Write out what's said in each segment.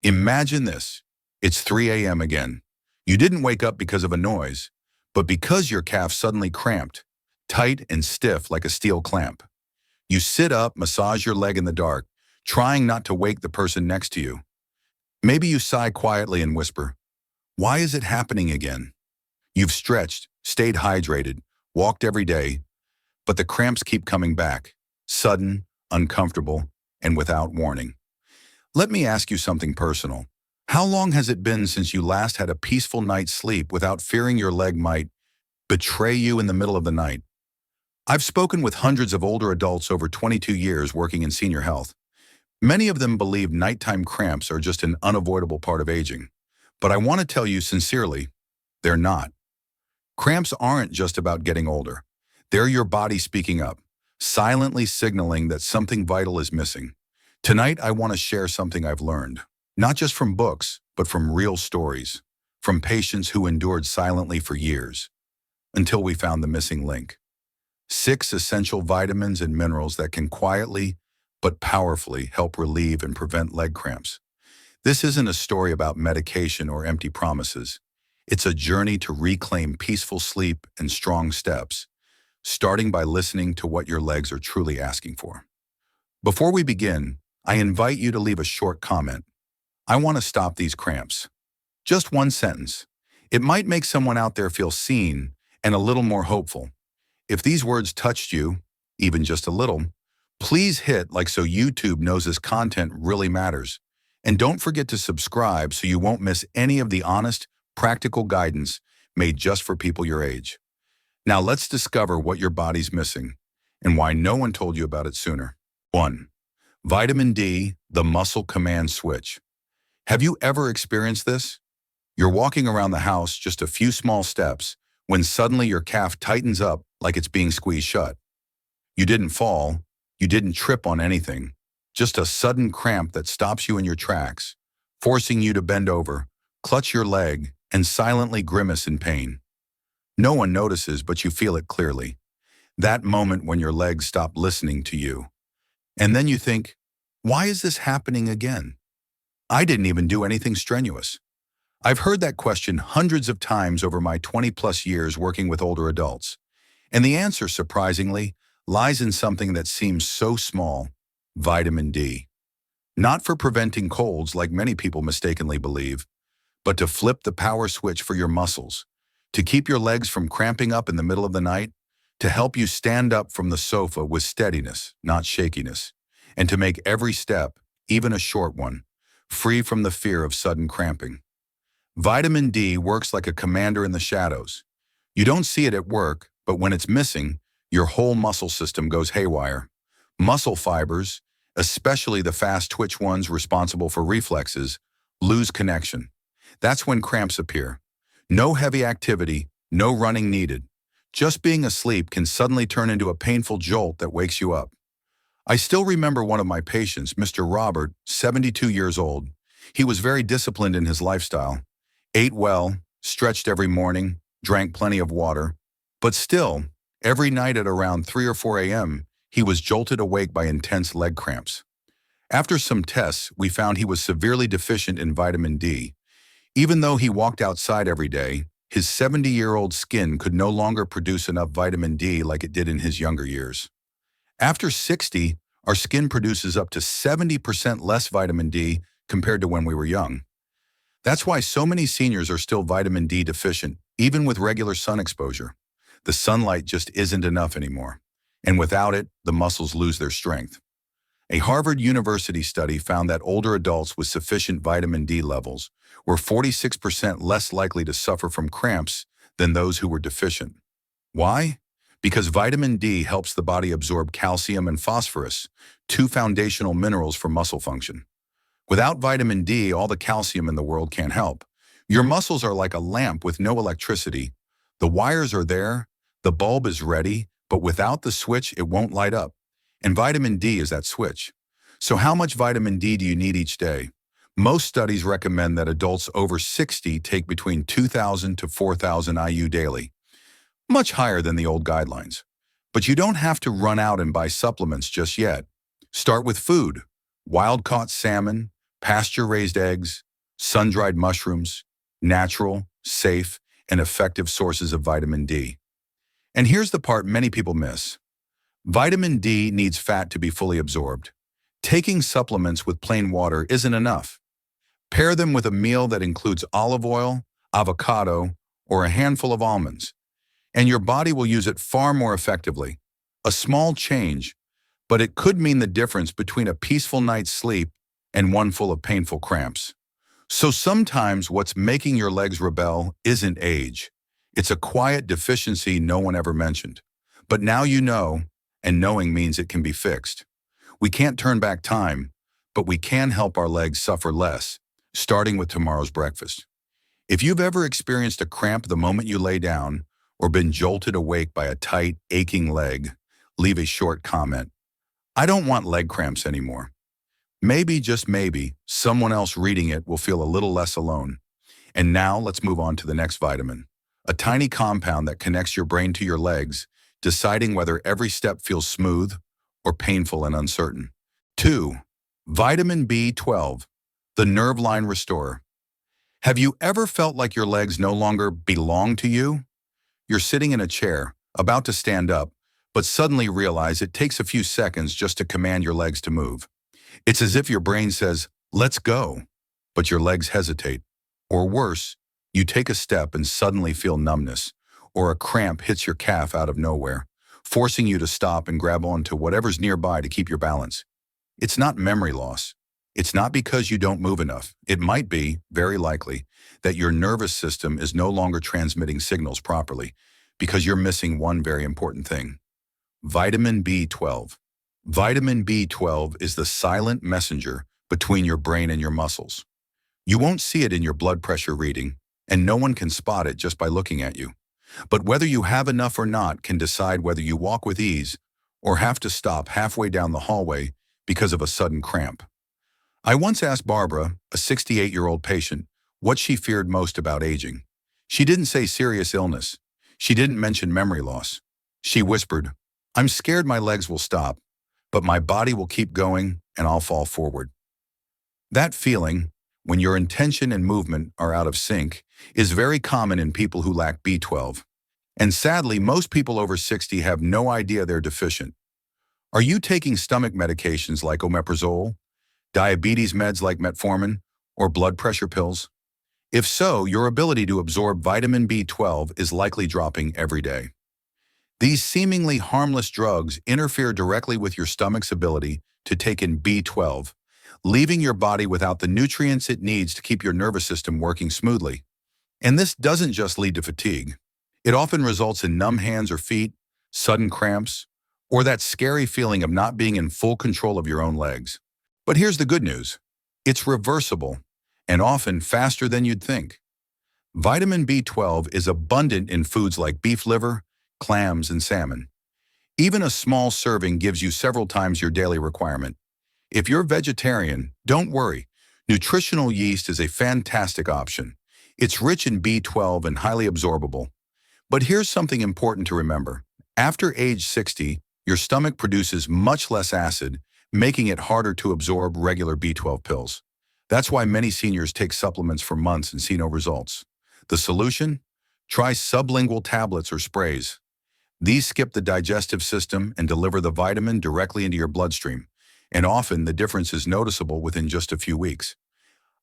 Imagine this. It's 3 a.m. again. You didn't wake up because of a noise, but because your calf suddenly cramped, tight and stiff like a steel clamp. You sit up, massage your leg in the dark, trying not to wake the person next to you. Maybe you sigh quietly and whisper, "Why is it happening again?" You've stretched, stayed hydrated, walked every day, but the cramps keep coming back, sudden, uncomfortable, and without warning. Let me ask you something personal. How long has it been since you last had a peaceful night's sleep without fearing your leg might betray you in the middle of the night? I've spoken with hundreds of older adults over 22 years working in senior health. Many of them believe nighttime cramps are just an unavoidable part of aging. But I want to tell you sincerely, they're not. Cramps aren't just about getting older. They're your body speaking up, silently signaling that something vital is missing. Tonight, I want to share something I've learned, not just from books, but from real stories, from patients who endured silently for years, until we found the missing link. 6 essential vitamins and minerals that can quietly, but powerfully help relieve and prevent leg cramps. This isn't a story about medication or empty promises. It's a journey to reclaim peaceful sleep and strong steps, starting by listening to what your legs are truly asking for. Before we begin, I invite you to leave a short comment. I want to stop these cramps. Just one sentence. It might make someone out there feel seen and a little more hopeful. If these words touched you, even just a little, please hit like so YouTube knows this content really matters. And don't forget to subscribe so you won't miss any of the honest, practical guidance made just for people your age. Now let's discover what your body's missing and why no one told you about it sooner. 1. Vitamin D, the muscle command switch. Have you ever experienced this? You're walking around the house just a few small steps when suddenly your calf tightens up like it's being squeezed shut. You didn't fall, you didn't trip on anything, just a sudden cramp that stops you in your tracks, forcing you to bend over, clutch your leg, and silently grimace in pain. No one notices, but you feel it clearly. That moment when your legs stop listening to you. And then you think, why is this happening again? I didn't even do anything strenuous. I've heard that question hundreds of times over my 20-plus years working with older adults. And the answer, surprisingly, lies in something that seems so small: vitamin D. Not for preventing colds like many people mistakenly believe, but to flip the power switch for your muscles, to keep your legs from cramping up in the middle of the night, to help you stand up from the sofa with steadiness, not shakiness, and to make every step, even a short one, free from the fear of sudden cramping. Vitamin D works like a commander in the shadows. You don't see it at work, but when it's missing, your whole muscle system goes haywire. Muscle fibers, especially the fast twitch ones responsible for reflexes, lose connection. That's when cramps appear. No heavy activity, no running needed. Just being asleep can suddenly turn into a painful jolt that wakes you up. I still remember one of my patients, Mr. Robert, 72 years old. He was very disciplined in his lifestyle, ate well, stretched every morning, drank plenty of water. But still, every night at around 3 or 4 a.m., he was jolted awake by intense leg cramps. After some tests, we found he was severely deficient in vitamin D. Even though he walked outside every day, his 70-year-old skin could no longer produce enough vitamin D like it did in his younger years. After 60, our skin produces up to 70% less vitamin D compared to when we were young. That's why so many seniors are still vitamin D deficient, even with regular sun exposure. The sunlight just isn't enough anymore. And without it, the muscles lose their strength. A Harvard University study found that older adults with sufficient vitamin D levels were 46% less likely to suffer from cramps than those who were deficient. Why? Because vitamin D helps the body absorb calcium and phosphorus, 2 foundational minerals for muscle function. Without vitamin D, all the calcium in the world can't help. Your muscles are like a lamp with no electricity. The wires are there, the bulb is ready, but without the switch, it won't light up. And vitamin D is that switch. So how much vitamin D do you need each day? Most studies recommend that adults over 60 take between 2,000 to 4,000 IU daily, much higher than the old guidelines. But you don't have to run out and buy supplements just yet. Start with food: wild-caught salmon, pasture-raised eggs, sun-dried mushrooms, natural, safe, and effective sources of vitamin D. And here's the part many people miss. Vitamin D needs fat to be fully absorbed. Taking supplements with plain water isn't enough. Pair them with a meal that includes olive oil, avocado, or a handful of almonds, and your body will use it far more effectively. A small change, but it could mean the difference between a peaceful night's sleep and one full of painful cramps. So sometimes what's making your legs rebel isn't age. It's a quiet deficiency no one ever mentioned. But now you know, and knowing means it can be fixed. We can't turn back time, but we can help our legs suffer less, starting with tomorrow's breakfast. If you've ever experienced a cramp the moment you lay down, or been jolted awake by a tight, aching leg, leave a short comment. I don't want leg cramps anymore. Maybe, just maybe, someone else reading it will feel a little less alone. And now let's move on to the next vitamin. A tiny compound that connects your brain to your legs, deciding whether every step feels smooth or painful and uncertain. 2. Vitamin B12, the nerve line restorer. Have you ever felt like your legs no longer belong to you? You're sitting in a chair, about to stand up, but suddenly realize it takes a few seconds just to command your legs to move. It's as if your brain says, let's go, but your legs hesitate. Or worse, you take a step and suddenly feel numbness, or a cramp hits your calf out of nowhere, forcing you to stop and grab onto whatever's nearby to keep your balance. It's not memory loss. It's not because you don't move enough. It might be, very likely, that your nervous system is no longer transmitting signals properly because you're missing one very important thing. Vitamin B12. Vitamin B12 is the silent messenger between your brain and your muscles. You won't see it in your blood pressure reading, and no one can spot it just by looking at you. But whether you have enough or not can decide whether you walk with ease or have to stop halfway down the hallway because of a sudden cramp. I once asked Barbara, a 68-year-old patient, what she feared most about aging. She didn't say serious illness. She didn't mention memory loss. She whispered, I'm scared my legs will stop, but my body will keep going and I'll fall forward. That feeling, when your intention and movement are out of sync, is very common in people who lack B12. And sadly, most people over 60 have no idea they're deficient. Are you taking stomach medications like omeprazole, diabetes meds like metformin, or blood pressure pills? If so, your ability to absorb vitamin B12 is likely dropping every day. These seemingly harmless drugs interfere directly with your stomach's ability to take in B12, leaving your body without the nutrients it needs to keep your nervous system working smoothly. And this doesn't just lead to fatigue. It often results in numb hands or feet, sudden cramps, or that scary feeling of not being in full control of your own legs. But here's the good news. It's reversible, and often faster than you'd think. Vitamin B12 is abundant in foods like beef liver, clams, and salmon. Even a small serving gives you several times your daily requirement. If you're vegetarian, don't worry. Nutritional yeast is a fantastic option. It's rich in B12 and highly absorbable. But here's something important to remember. After age 60, your stomach produces much less acid, making it harder to absorb regular B12 pills. That's why many seniors take supplements for months and see no results. The solution? Try sublingual tablets or sprays. These skip the digestive system and deliver the vitamin directly into your bloodstream, and often the difference is noticeable within just a few weeks.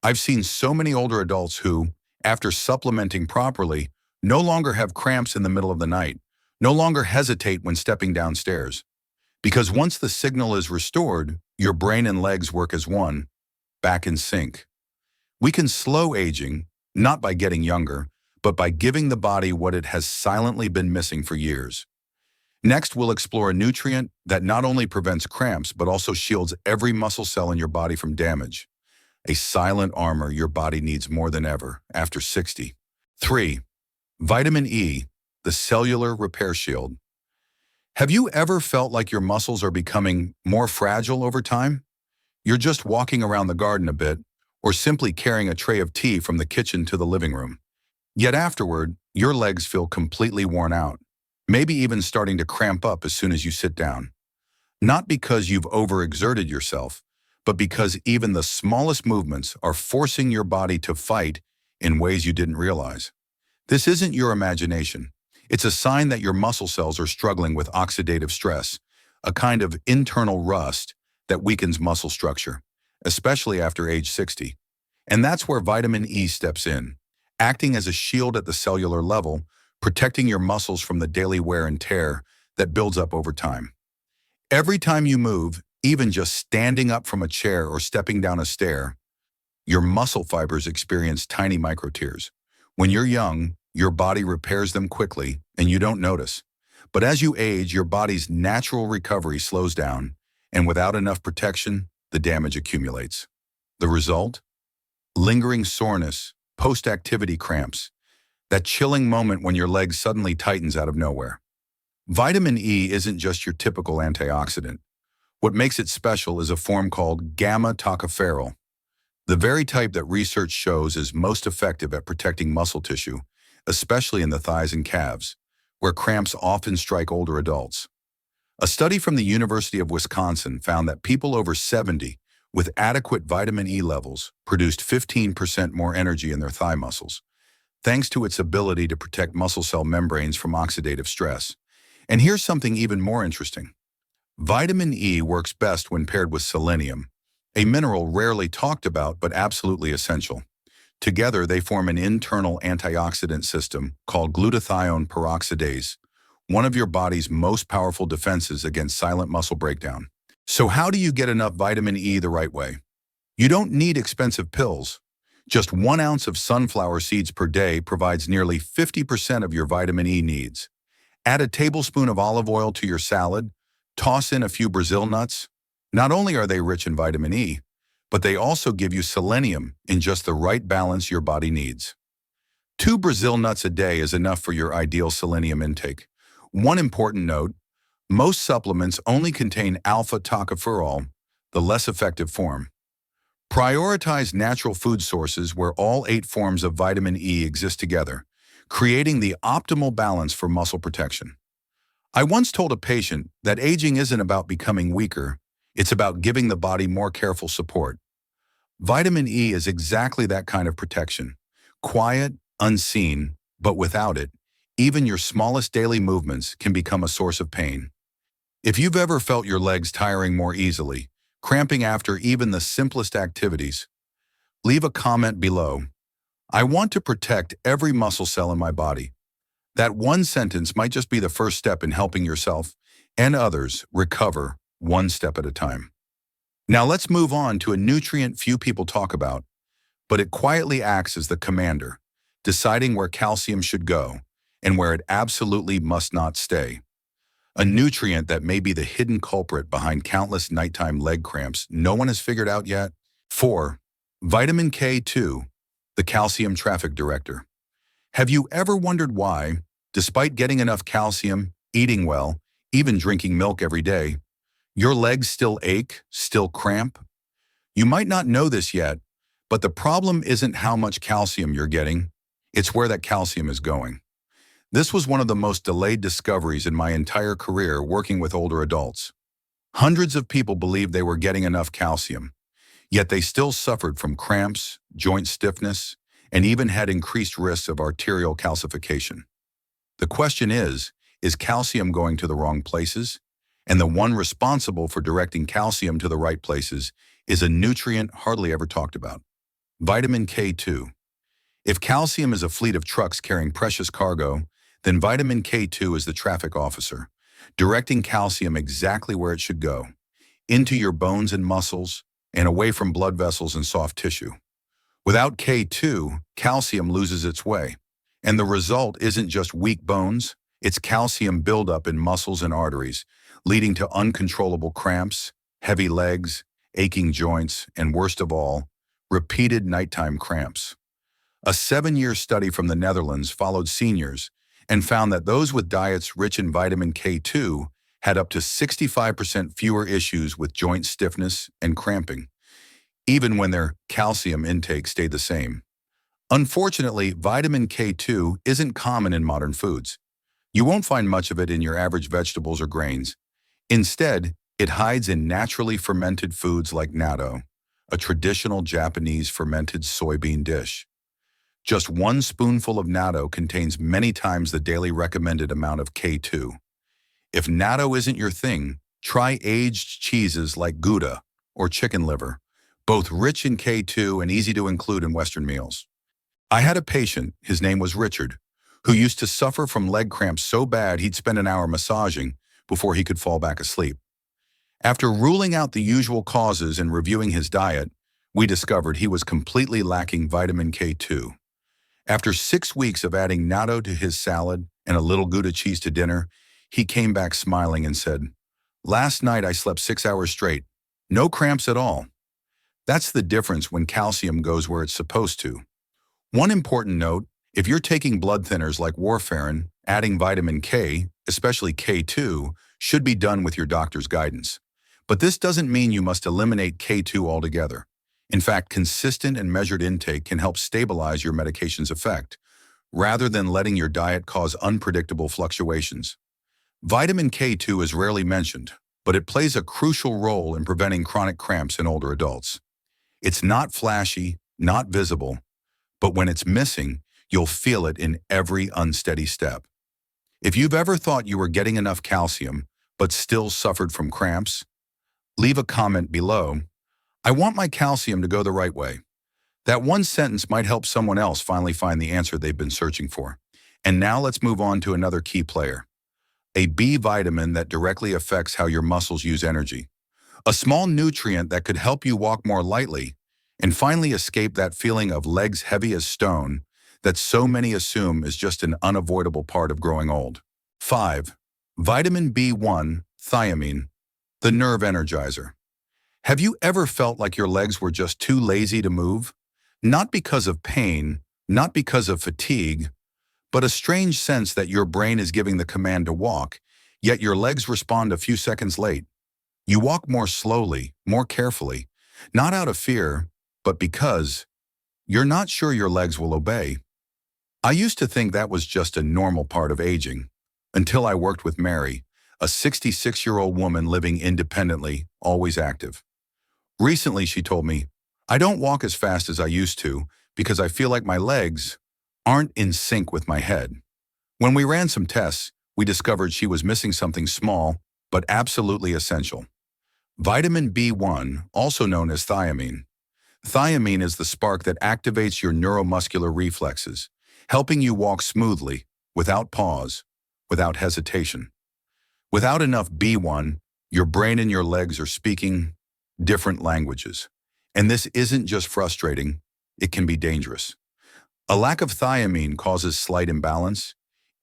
I've seen so many older adults who, after supplementing properly, no longer have cramps in the middle of the night, no longer hesitate when stepping downstairs. Because once the signal is restored, your brain and legs work as one, back in sync. We can slow aging, not by getting younger, but by giving the body what it has silently been missing for years. Next, we'll explore a nutrient that not only prevents cramps, but also shields every muscle cell in your body from damage. A silent armor your body needs more than ever after 60. 3. Vitamin E, the cellular repair shield. Have you ever felt like your muscles are becoming more fragile over time? You're just walking around the garden a bit, or simply carrying a tray of tea from the kitchen to the living room. Yet afterward, your legs feel completely worn out, maybe even starting to cramp up as soon as you sit down. Not because you've overexerted yourself, but because even the smallest movements are forcing your body to fight in ways you didn't realize. This isn't your imagination. It's a sign that your muscle cells are struggling with oxidative stress, a kind of internal rust that weakens muscle structure, especially after age 60. And that's where vitamin E steps in, acting as a shield at the cellular level, protecting your muscles from the daily wear and tear that builds up over time. Every time you move, even just standing up from a chair or stepping down a stair, your muscle fibers experience tiny micro tears. When you're young, your body repairs them quickly and you don't notice. But as you age, your body's natural recovery slows down, and without enough protection, the damage accumulates. The result? Lingering soreness, post-activity cramps, that chilling moment when your leg suddenly tightens out of nowhere. Vitamin E isn't just your typical antioxidant. What makes it special is a form called gamma-tocopherol, the very type that research shows is most effective at protecting muscle tissue, especially in the thighs and calves, where cramps often strike older adults. A study from the University of Wisconsin found that people over 70 with adequate vitamin E levels produced 15% more energy in their thigh muscles, thanks to its ability to protect muscle cell membranes from oxidative stress. And here's something even more interesting. Vitamin E works best when paired with selenium, a mineral rarely talked about but absolutely essential. Together, they form an internal antioxidant system called glutathione peroxidase, one of your body's most powerful defenses against silent muscle breakdown. So how do you get enough vitamin E the right way? You don't need expensive pills. Just 1 ounce of sunflower seeds per day provides nearly 50% of your vitamin E needs. Add a tablespoon of olive oil to your salad, toss in a few Brazil nuts. Not only are they rich in vitamin E, but they also give you selenium in just the right balance your body needs. 2 Brazil nuts a day is enough for your ideal selenium intake. One important note, most supplements only contain alpha-tocopherol, the less effective form. Prioritize natural food sources where all 8 forms of vitamin E exist together, creating the optimal balance for muscle protection. I once told a patient that aging isn't about becoming weaker, it's about giving the body more careful support. Vitamin E is exactly that kind of protection. Quiet, unseen, but without it, even your smallest daily movements can become a source of pain. If you've ever felt your legs tiring more easily, cramping after even the simplest activities, leave a comment below. I want to protect every muscle cell in my body. That one sentence might just be the first step in helping yourself and others recover one step at a time. Now let's move on to a nutrient few people talk about, but it quietly acts as the commander, deciding where calcium should go and where it absolutely must not stay. A nutrient that may be the hidden culprit behind countless nighttime leg cramps no one has figured out yet. 4. Vitamin K2, the calcium traffic director. Have you ever wondered why, despite getting enough calcium, eating well, even drinking milk every day, your legs still ache, still cramp? You might not know this yet, but the problem isn't how much calcium you're getting, it's where that calcium is going. This was one of the most delayed discoveries in my entire career working with older adults. Hundreds of people believed they were getting enough calcium, yet they still suffered from cramps, joint stiffness, and even had increased risks of arterial calcification. The question is calcium going to the wrong places? And the one responsible for directing calcium to the right places is a nutrient hardly ever talked about: vitamin K2. If calcium is a fleet of trucks carrying precious cargo, then vitamin K2 is the traffic officer, directing calcium exactly where it should go, into your bones and muscles, and away from blood vessels and soft tissue. Without K2, calcium loses its way, and the result isn't just weak bones, it's calcium buildup in muscles and arteries, leading to uncontrollable cramps, heavy legs, aching joints, and worst of all, repeated nighttime cramps. A 7-year study from the Netherlands followed seniors and found that those with diets rich in vitamin K2 had up to 65% fewer issues with joint stiffness and cramping, even when their calcium intake stayed the same. Unfortunately, vitamin K2 isn't common in modern foods. You won't find much of it in your average vegetables or grains. Instead, It hides in naturally fermented foods like natto, a traditional Japanese fermented soybean dish. Just one spoonful of natto contains many times the daily recommended amount of K2. If natto isn't your thing, try aged cheeses like Gouda or chicken liver, both rich in K2 and easy to include in Western meals. I had a patient, his name was Richard, who used to suffer from leg cramps so bad he'd spend an hour massaging before he could fall back asleep. After ruling out the usual causes and reviewing his diet, we discovered he was completely lacking vitamin K2. After 6 weeks of adding natto to his salad and a little Gouda cheese to dinner, he came back smiling and said, "Last night I slept 6 hours straight. No cramps at all." That's the difference when calcium goes where it's supposed to. One important note, if you're taking blood thinners like warfarin, adding vitamin K, especially K2, should be done with your doctor's guidance. But this doesn't mean you must eliminate K2 altogether. In fact, consistent and measured intake can help stabilize your medication's effect, rather than letting your diet cause unpredictable fluctuations. Vitamin K2 is rarely mentioned, but it plays a crucial role in preventing chronic cramps in older adults. It's not flashy, not visible, but when it's missing, you'll feel it in every unsteady step. If you've ever thought you were getting enough calcium, but still suffered from cramps, leave a comment below. I want my calcium to go the right way. That one sentence might help someone else finally find the answer they've been searching for. And now let's move on to another key player, a B vitamin that directly affects how your muscles use energy. A small nutrient that could help you walk more lightly and finally escape that feeling of legs heavy as stone that so many assume is just an unavoidable part of growing old. 5. Vitamin B1, thiamine, the nerve energizer. Have you ever felt like your legs were just too lazy to move? Not because of pain, not because of fatigue, but a strange sense that your brain is giving the command to walk, yet your legs respond a few seconds late. You walk more slowly, more carefully, not out of fear, but because you're not sure your legs will obey. I used to think that was just a normal part of aging, until I worked with Mary, a 66-year-old woman living independently, always active. Recently, she told me, "I don't walk as fast as I used to because I feel like my legs aren't in sync with my head." When we ran some tests, we discovered she was missing something small, but absolutely essential. Vitamin B1, also known as thiamine. Thiamine is the spark that activates your neuromuscular reflexes, helping you walk smoothly, without pause, without hesitation. Without enough B1, your brain and your legs are speaking different languages. And this isn't just frustrating, it can be dangerous. A lack of thiamine causes slight imbalance,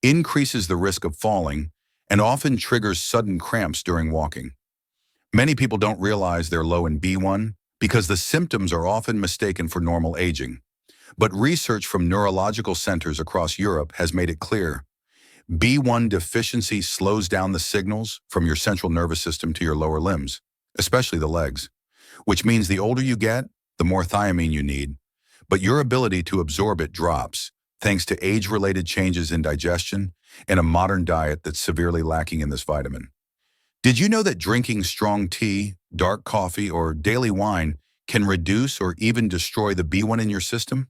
increases the risk of falling, and often triggers sudden cramps during walking. Many people don't realize they're low in B1 because the symptoms are often mistaken for normal aging. But research from neurological centers across Europe has made it clear B1 deficiency slows down the signals from your central nervous system to your lower limbs, especially the legs, which means the older you get, the more thiamine you need, but your ability to absorb it drops thanks to age-related changes in digestion and a modern diet that's severely lacking in this vitamin. Did you know that drinking strong tea, dark coffee, or daily wine can reduce or even destroy the B1 in your system?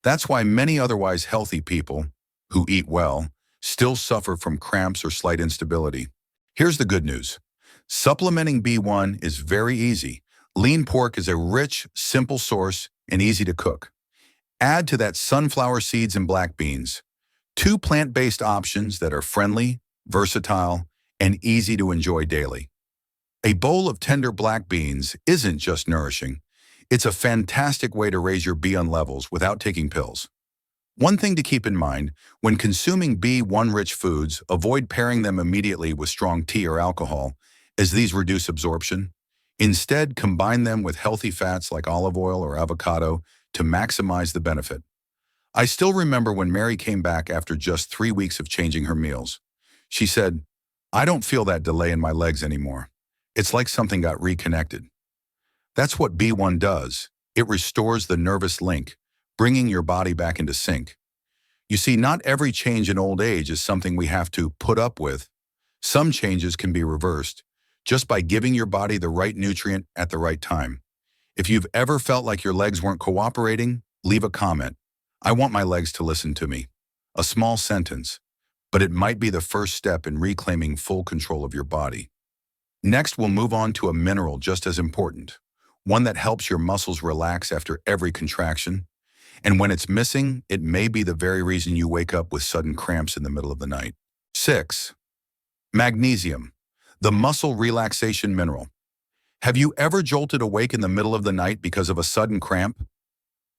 That's why many otherwise healthy people who eat well still suffer from cramps or slight instability. Here's the good news. Supplementing B1 is very easy. Lean pork is a rich, simple source and easy to cook. Add to that sunflower seeds and black beans, two plant-based options that are friendly, versatile, and easy to enjoy daily. A bowl of tender black beans isn't just nourishing. It's a fantastic way to raise your B1 levels without taking pills. One thing to keep in mind, when consuming B1-rich foods, avoid pairing them immediately with strong tea or alcohol, as these reduce absorption. Instead, combine them with healthy fats like olive oil or avocado to maximize the benefit. I still remember when Mary came back after just 3 weeks of changing her meals. She said, "I don't feel that delay in my legs anymore. It's like something got reconnected." That's what B1 does. It restores the nervous link, bringing your body back into sync. You see, not every change in old age is something we have to put up with. Some changes can be reversed. just by giving your body the right nutrient at the right time. If you've ever felt like your legs weren't cooperating, leave a comment. I want my legs to listen to me. A small sentence, but it might be the first step in reclaiming full control of your body. Next, we'll move on to a mineral just as important, one that helps your muscles relax after every contraction. And when it's missing, it may be the very reason you wake up with sudden cramps in the middle of the night. 6. Magnesium, the muscle relaxation mineral. Have you ever jolted awake in the middle of the night because of a sudden cramp?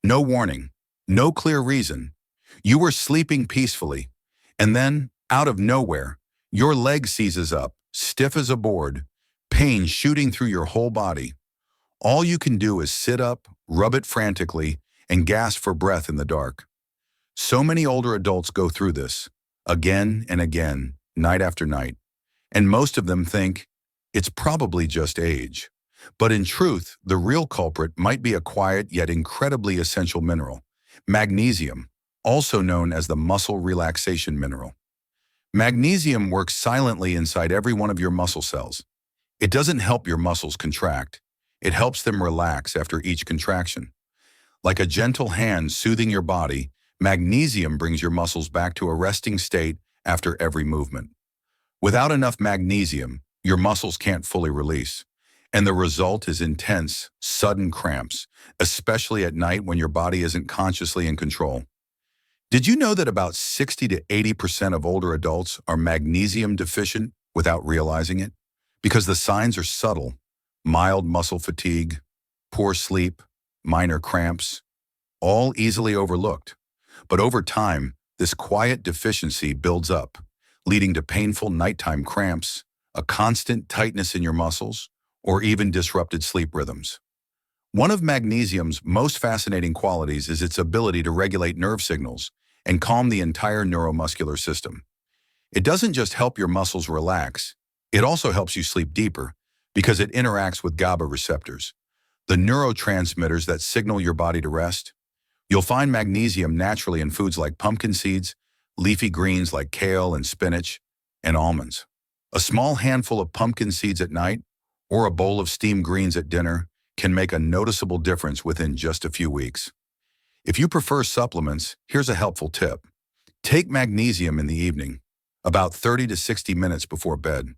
No warning, no clear reason. You were sleeping peacefully, and then, out of nowhere, your leg seizes up, stiff as a board, pain shooting through your whole body. All you can do is sit up, rub it frantically, and gasp for breath in the dark. So many older adults go through this, again and again, night after night, and most of them think, it's probably just age. But in truth, the real culprit might be a quiet yet incredibly essential mineral, magnesium, also known as the muscle relaxation mineral. Magnesium works silently inside every one of your muscle cells. It doesn't help your muscles contract. It helps them relax after each contraction. Like a gentle hand soothing your body, magnesium brings your muscles back to a resting state after every movement. Without enough magnesium, your muscles can't fully release, and the result is intense, sudden cramps, especially at night when your body isn't consciously in control. Did you know that about 60 to 80% of older adults are magnesium deficient without realizing it? Because the signs are subtle: mild muscle fatigue, poor sleep, minor cramps, all easily overlooked. But over time, this quiet deficiency builds up, leading to painful nighttime cramps, a constant tightness in your muscles, or even disrupted sleep rhythms. One of magnesium's most fascinating qualities is its ability to regulate nerve signals and calm the entire neuromuscular system. It doesn't just help your muscles relax, it also helps you sleep deeper because it interacts with GABA receptors, the neurotransmitters that signal your body to rest. You'll find magnesium naturally in foods like pumpkin seeds, leafy greens like kale and spinach, and almonds. A small handful of pumpkin seeds at night or a bowl of steamed greens at dinner can make a noticeable difference within just a few weeks. If you prefer supplements, here's a helpful tip. Take magnesium in the evening, about 30 to 60 minutes before bed.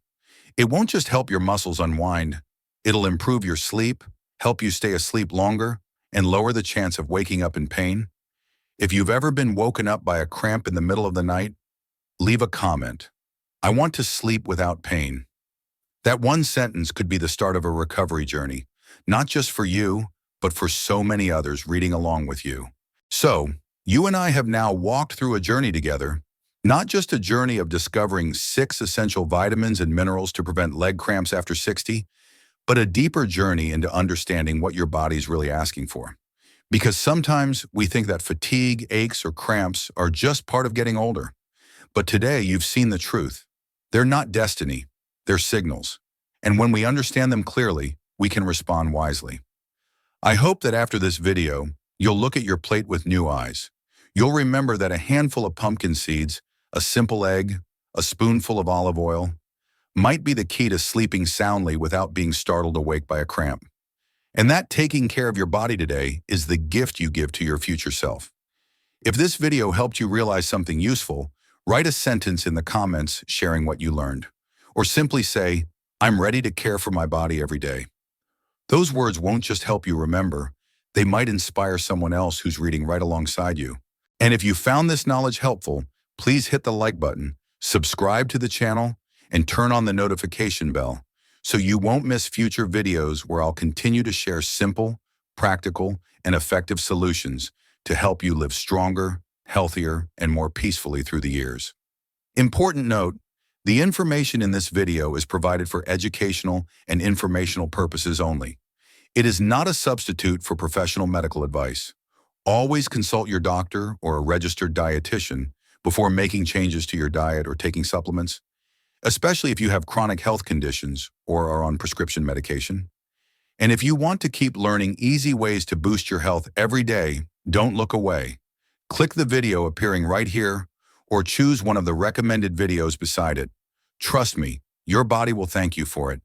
It won't just help your muscles unwind, it'll improve your sleep, help you stay asleep longer, and lower the chance of waking up in pain. If you've ever been woken up by a cramp in the middle of the night, leave a comment. I want to sleep without pain. That one sentence could be the start of a recovery journey, not just for you, but for so many others reading along with you. So, you and I have now walked through a journey together, not just a journey of discovering 6 essential vitamins and minerals to prevent leg cramps after 60, but a deeper journey into understanding what your body's really asking for. Because sometimes we think that fatigue, aches, or cramps are just part of getting older. But today you've seen the truth. They're not destiny, they're signals. And when we understand them clearly, we can respond wisely. I hope that after this video, you'll look at your plate with new eyes. You'll remember that a handful of pumpkin seeds, a simple egg, a spoonful of olive oil, might be the key to sleeping soundly without being startled awake by a cramp. And that taking care of your body today is the gift you give to your future self. If this video helped you realize something useful, write a sentence in the comments sharing what you learned. Or simply say, I'm ready to care for my body every day. Those words won't just help you remember, they might inspire someone else who's reading right alongside you. And if you found this knowledge helpful, please hit the like button, subscribe to the channel, and turn on the notification bell so you won't miss future videos where I'll continue to share simple, practical, and effective solutions to help you live stronger, healthier, and more peacefully through the years. Important note, the information in this video is provided for educational and informational purposes only. It is not a substitute for professional medical advice. Always consult your doctor or a registered dietitian before making changes to your diet or taking supplements, especially if you have chronic health conditions or are on prescription medication. And if you want to keep learning easy ways to boost your health every day, don't look away. Click the video appearing right here or choose one of the recommended videos beside it. Trust me, your body will thank you for it.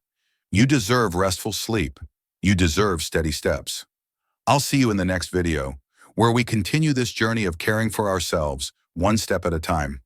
You deserve restful sleep. You deserve steady steps. I'll see you in the next video, where we continue this journey of caring for ourselves, one step at a time.